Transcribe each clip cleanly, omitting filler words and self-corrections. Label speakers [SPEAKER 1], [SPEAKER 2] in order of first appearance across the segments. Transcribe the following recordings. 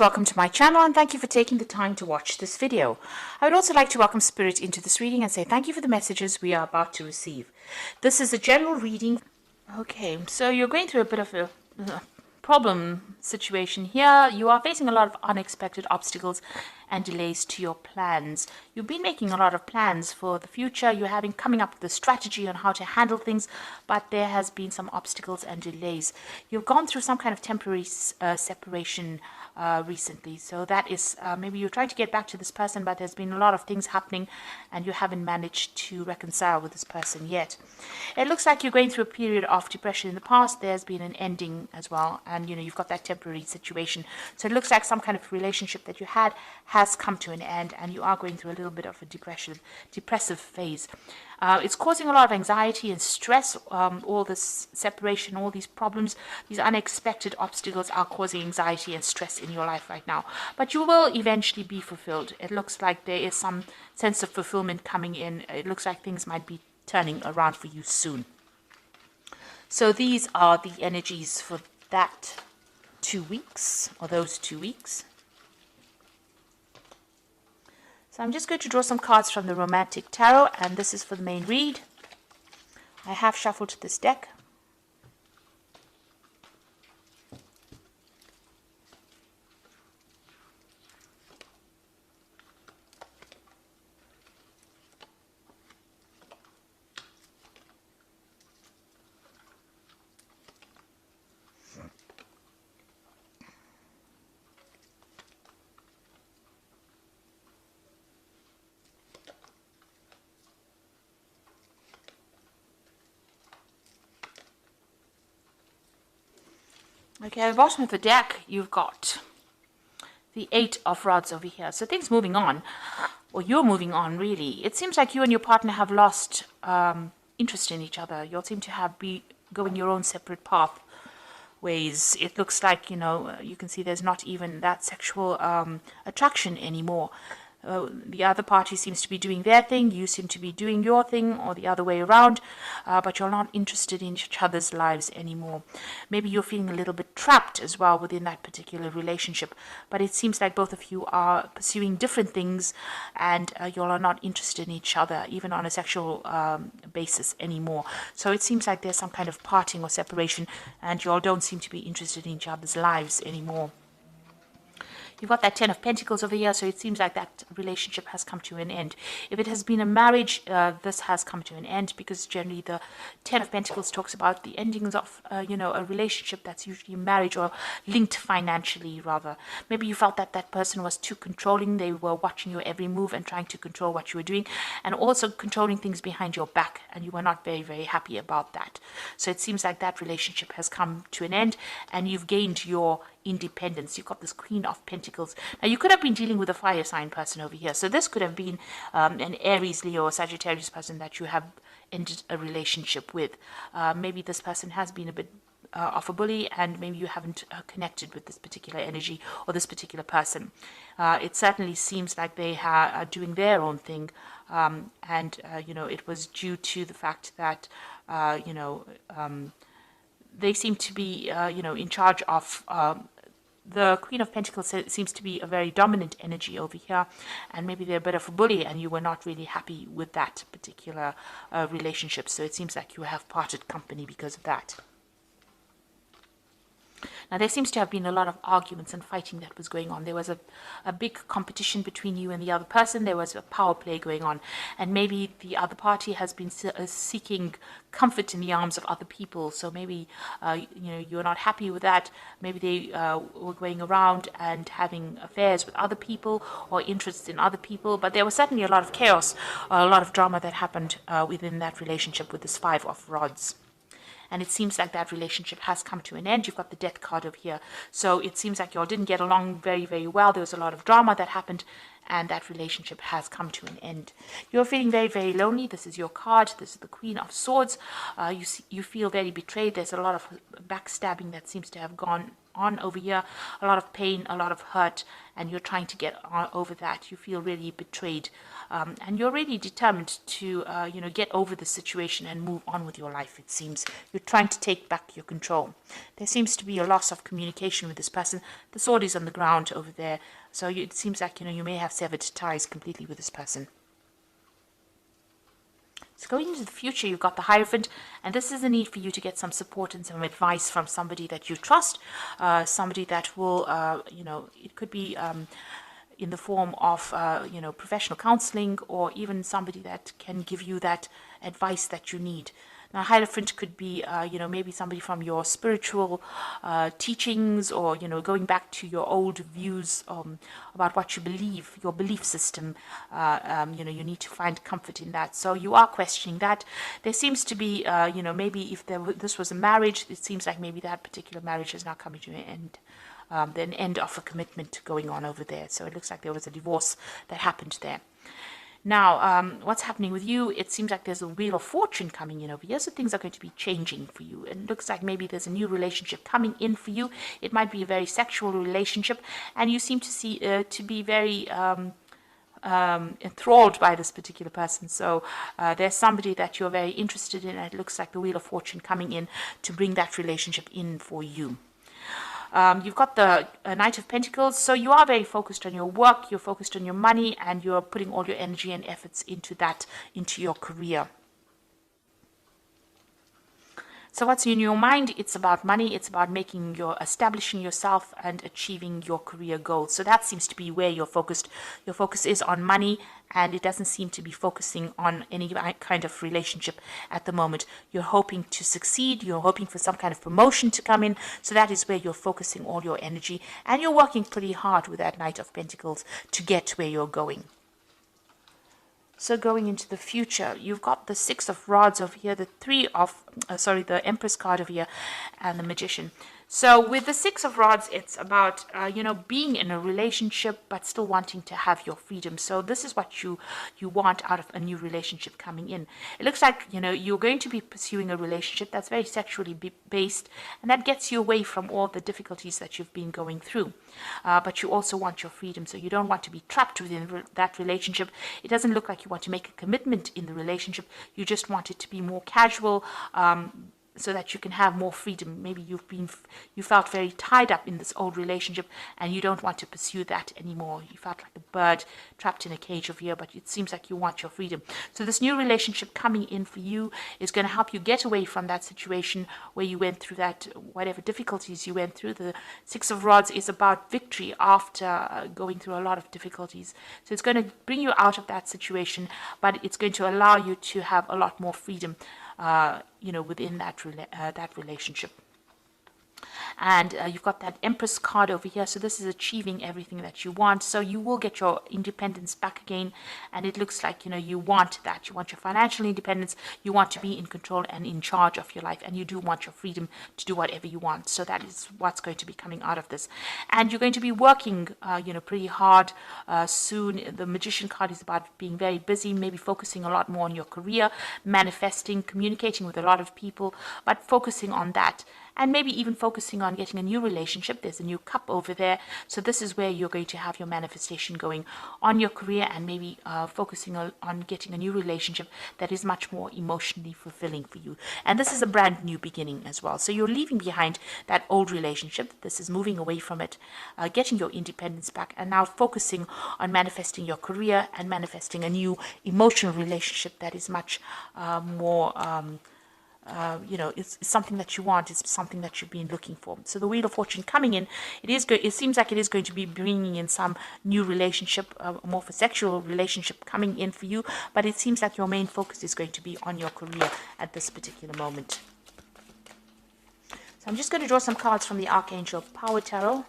[SPEAKER 1] Welcome to my channel and thank you for taking the time to watch this video. I would also like to welcome Spirit into this reading and say thank you for the messages we are about to receive. This is a general reading. Okay, so you're going through a bit of a problem situation here. You are facing a lot of unexpected obstacles and delays to your plans. You've been making a lot of plans for the future. You're coming up with a strategy on how to handle things, but there has been some obstacles and delays. You've gone through some kind of temporary separation recently, so that is maybe you're trying to get back to this person, but there's been a lot of things happening and you haven't managed to reconcile with this person yet. It looks like you're going through a period of depression in the past. There's been an ending as well, and you've got that temporary situation, so it looks like some kind of relationship that you had has come to an end and you are going through a little bit of a depressive phase. It's causing a lot of anxiety and stress. All this separation, all these problems, these unexpected obstacles are causing anxiety and stress in your life right now. But you will eventually be fulfilled. It looks like there is some sense of fulfillment coming in. It looks like things might be turning around for you soon. So these are the energies for that 2 weeks, or those 2 weeks. So I'm just going to draw some cards from the Romantic Tarot, and this is for the main read. I have shuffled this deck. Okay, at the bottom of the deck, you've got the Eight of Rods over here. So things moving on, or you're moving on, really. It seems like you and your partner have lost interest in each other. You all seem to be going your own separate pathways. It looks like, you can see there's not even that sexual attraction anymore. The other party seems to be doing their thing, you seem to be doing your thing, or the other way around, but you're not interested in each other's lives anymore. Maybe you're feeling a little bit trapped as well within that particular relationship, but it seems like both of you are pursuing different things and you all are not interested in each other, even on a sexual basis anymore. So it seems like there's some kind of parting or separation and you all don't seem to be interested in each other's lives anymore. You've got that Ten of Pentacles over here, so it seems like that relationship has come to an end. If it has been a marriage, this has come to an end, because generally the Ten of Pentacles talks about the endings of, a relationship that's usually marriage or linked financially, rather. Maybe you felt that that person was too controlling. They were watching your every move and trying to control what you were doing, and also controlling things behind your back, and you were not very, very happy about that. So it seems like that relationship has come to an end, and you've gained your independence. You've got this Queen of Pentacles. Now you could have been dealing with a fire sign person over here, so this could have been an Aries, Leo, or Sagittarius person that you have ended a relationship with. Maybe this person has been a bit of a bully, and maybe you haven't connected with this particular energy or this particular person. It certainly seems like they are doing their own thing, and it was due to the fact that they seem to be, in charge of. The Queen of Pentacles seems to be a very dominant energy over here, and maybe they're a bit of a bully, and you were not really happy with that particular relationship. So it seems like you have parted company because of that. Now, there seems to have been a lot of arguments and fighting that was going on. There was a big competition between you and the other person. There was a power play going on. And maybe the other party has been seeking comfort in the arms of other people. So maybe, you're not happy with that. Maybe they were going around and having affairs with other people or interests in other people. But there was certainly a lot of chaos, a lot of drama that happened within that relationship with this Five of Rods. And it seems like that relationship has come to an end. You've got the Death card over here. So it seems like you all didn't get along very, very well. There was a lot of drama that happened, and that relationship has come to an end. You're feeling very, very lonely. This is your card. This is the Queen of Swords. You feel very betrayed. There's a lot of backstabbing that seems to have gone on over here, a lot of pain, a lot of hurt, and you're trying to get over that. You feel really betrayed, and you're really determined to, get over the situation and move on with your life. It seems you're trying to take back your control. There seems to be a loss of communication with this person. The sword is on the ground over there, so it seems like you may have severed ties completely with this person. So going into the future, you've got the Hierophant, and this is a need for you to get some support and some advice from somebody that you trust, somebody that will, it could be in the form of, professional counseling, or even somebody that can give you that advice that you need. Now, Hierophant could be, maybe somebody from your spiritual teachings, or, going back to your old views about what you believe, your belief system. You need to find comfort in that. So you are questioning that. There seems to be, maybe if this was a marriage, it seems like maybe that particular marriage is now coming to an end. An end of a commitment going on over there. So it looks like there was a divorce that happened there. Now, what's happening with you? It seems like there's a Wheel of Fortune coming in over here, so things are going to be changing for you. And it looks like maybe there's a new relationship coming in for you. It might be a very sexual relationship, and you seem to be very enthralled by this particular person. So there's somebody that you're very interested in, and it looks like the Wheel of Fortune coming in to bring that relationship in for you. You've got the Knight of Pentacles, so you are very focused on your work, you're focused on your money, and you're putting all your energy and efforts into your career. So what's in your mind? It's about money. It's about establishing yourself and achieving your career goals. So that seems to be where you're focused. Your focus is on money, and it doesn't seem to be focusing on any kind of relationship at the moment. You're hoping to succeed. You're hoping for some kind of promotion to come in. So that is where you're focusing all your energy, and you're working pretty hard with that Knight of Pentacles to get where you're going. So going into the future, you've got the Six of Rods over here, the the Empress card over here, and the Magician. So with the Six of Rods, it's about, being in a relationship, but still wanting to have your freedom. So this is what you want out of a new relationship coming in. It looks like, you're going to be pursuing a relationship that's very sexually based, and that gets you away from all the difficulties that you've been going through. But you also want your freedom, so you don't want to be trapped within that relationship. It doesn't look like you want to make a commitment in the relationship. You just want it to be more casual, so that you can have more freedom. Maybe you felt very tied up in this old relationship, and you don't want to pursue that anymore. You felt like a bird trapped in a cage over here, but it seems like you want your freedom. So this new relationship coming in for you is going to help you get away from that situation where you went through that, whatever difficulties you went through. The Six of Rods is about victory after going through a lot of difficulties. So it's going to bring you out of that situation, but it's going to allow you to have a lot more freedom within that relationship. And you've got that Empress card over here. So this is achieving everything that you want. So you will get your independence back again. And it looks like, you want that. You want your financial independence. You want to be in control and in charge of your life. And you do want your freedom to do whatever you want. So that is what's going to be coming out of this. And you're going to be working, pretty hard soon. The Magician card is about being very busy, maybe focusing a lot more on your career, manifesting, communicating with a lot of people, but focusing on that. And maybe even focusing on getting a new relationship. There's a new cup over there. So this is where you're going to have your manifestation going on your career, and maybe focusing on getting a new relationship that is much more emotionally fulfilling for you. And this is a brand new beginning as well. So you're leaving behind that old relationship. This is moving away from it, getting your independence back, and now focusing on manifesting your career and manifesting a new emotional relationship that is much more it's something that you want. It's something that you've been looking for. So the Wheel of Fortune coming in, it seems like it is going to be bringing in some new relationship, more of a sexual relationship coming in for you, but it seems like your main focus is going to be on your career at this particular moment. So I'm just going to draw some cards from the Archangel Power Tarot.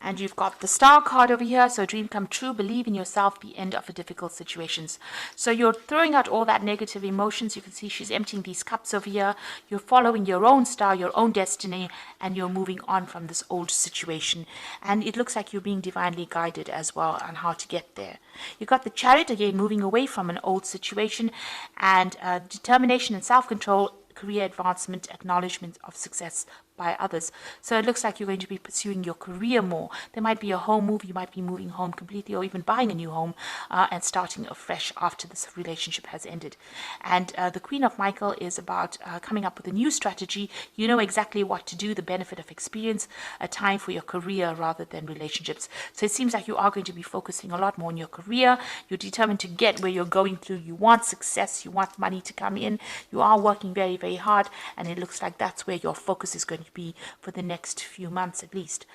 [SPEAKER 1] And you've got the Star card over here. So dream come true, believe in yourself, the end of a difficult situations. So you're throwing out all that negative emotions. You can see she's emptying these cups over here. You're following your own star, your own destiny, and you're moving on from this old situation. And it looks like you're being divinely guided as well on how to get there. You've got the Chariot again, moving away from an old situation, and determination and self-control, career advancement, acknowledgement of success by others. So it looks like you're going to be pursuing your career more. There might be a home move. You might be moving home completely, or even buying a new home and starting afresh after this relationship has ended. And the Queen of Michael is about coming up with a new strategy. You know exactly what to do, the benefit of experience, a time for your career rather than relationships. So it seems like you are going to be focusing a lot more on your career. You're determined to get where you're going through. You want success. You want money to come in. You are working very, very hard. And it looks like that's where your focus is going to be for the next few months at least.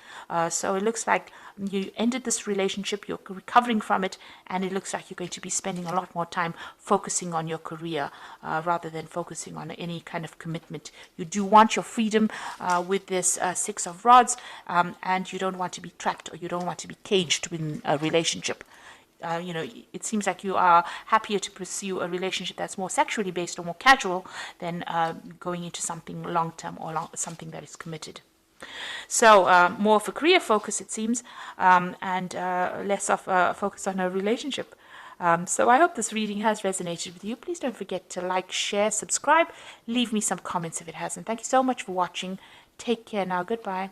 [SPEAKER 1] So it looks like you ended this relationship, you're recovering from it, and it looks like you're going to be spending a lot more time focusing on your career rather than focusing on any kind of commitment. You do want your freedom with this Six of Rods, and you don't want to be trapped, or you don't want to be caged within a relationship. It seems like you are happier to pursue a relationship that's more sexually based or more casual than going into something long-term or something that is committed. So more of a career focus, it seems, and less of a focus on a relationship. So I hope this reading has resonated with you. Please don't forget to like, share, subscribe. Leave me some comments if it hasn't. Thank you so much for watching. Take care now. Goodbye.